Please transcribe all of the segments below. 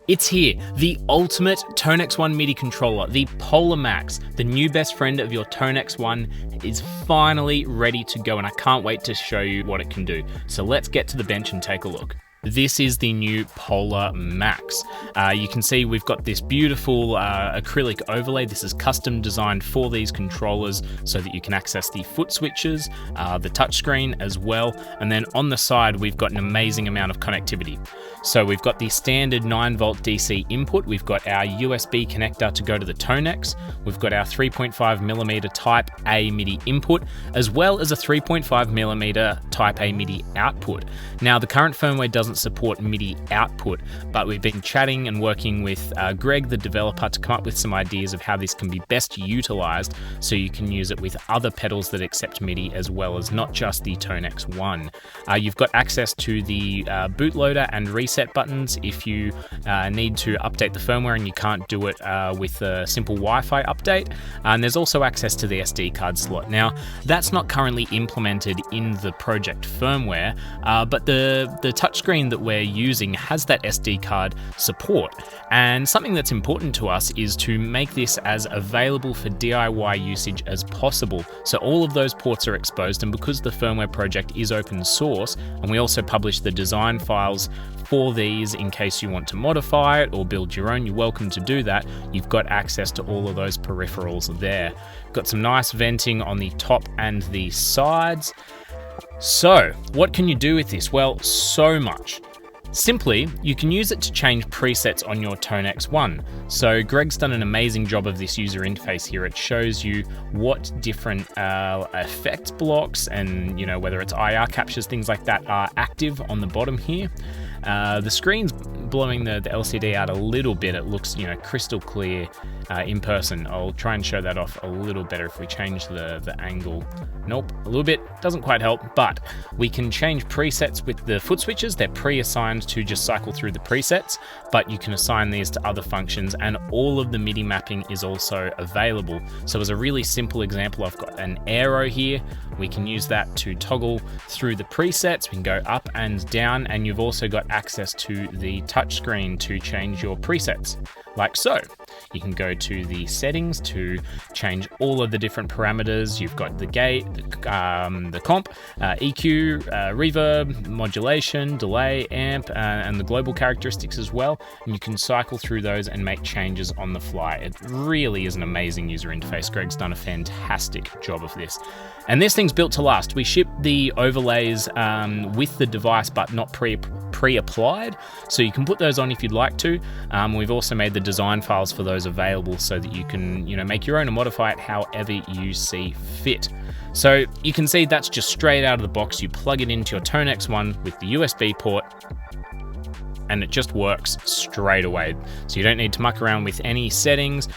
It's here, the ultimate Tone X1 MIDI controller, the Polar Max, the new best friend of your Tone X1 is finally ready to go, and I can't wait to show you what it can do. So let's get to the bench and take a look. This is the new Polar Max. You can see we've got this beautiful acrylic overlay. This is custom designed for these controllers so that you can access the foot switches, the touchscreen as well. And then on the side, we've got an amazing amount of connectivity. So we've got the standard 9-volt DC input. We've got our USB connector to go to the Tone X. We've got our 3.5mm Type A MIDI input, as well as a 3.5mm Type A MIDI output. Now, the current firmware doesn't support MIDI output, but we've been chatting and working with Greg, the developer, to come up with some ideas of how this can be best utilized so you can use it with other pedals that accept MIDI as well as not just the Tone X1. You've got access to the bootloader and reset buttons if you need to update the firmware and you can't do it with a simple Wi-Fi update. And there's also access to the SD card slot. Now, that's not currently implemented in the project firmware, but the touchscreen that we're using has that SD card support. And something that's important to us is to make this as available for DIY usage as possible. So all of those ports are exposed, and because the firmware project is open source, and we also publish the design files for these in case you want to modify it or build your own, you're welcome to do that. You've got access to all of those peripherals there. Got some nice venting on the top and the sides. So, what can you do with this? Well, so much. Simply, you can use it to change presets on your Tone X1. So Greg's done an amazing job of this user interface here. It shows you what different effect blocks and whether it's IR captures, things like that are active on the bottom here. The screen's blowing the LCD out a little bit. It looks crystal clear in person. I'll try and show that off a little better if we change the angle. Nope, a little bit, doesn't quite help, but we can change presets with the foot switches. They're pre-assigned to just cycle through the presets, but you can assign these to other functions, and all of the MIDI mapping is also available. So as a really simple example, I've got an arrow here. We can use that to toggle through the presets. We can go up and down, and you've also got access to the touchscreen to change your presets, like so. You can go to the settings to change all of the different parameters. You've got the gate, the comp, EQ, reverb, modulation, delay, amp, and the global characteristics as well. And you can cycle through those and make changes on the fly. It really is an amazing user interface. Greg's done a fantastic job of this. And this thing's built to last. We ship the overlays with the device, but not pre-applied. So you can put those on if you'd like to. We've also made the design files for those available so that you can make your own and modify it however you see fit. So you can see that's just straight out of the box. You plug it into your Tone X1 with the USB port, and it just works straight away. So you don't need to muck around with any settings.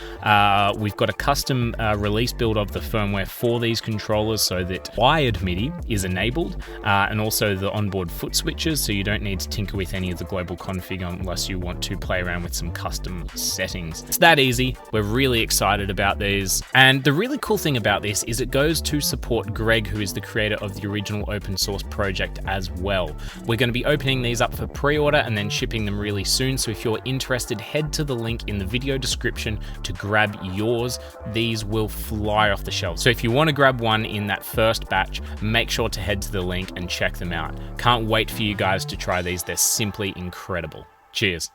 We've got a custom release build of the firmware for these controllers so that wired MIDI is enabled, and also the onboard foot switches, so you don't need to tinker with any of the global config unless you want to play around with some custom settings. It's that easy. We're really excited about these. And the really cool thing about this is it goes to support Greg, who is the creator of the original open source project as well. We're going to be opening these up for pre-order and then shipping them really soon. So if you're interested, head to the link in the video description to grab yours. These will fly off the shelf. So if you want to grab one in that first batch, make sure to head to the link and check them out. Can't wait for you guys to try these. They're simply incredible. Cheers.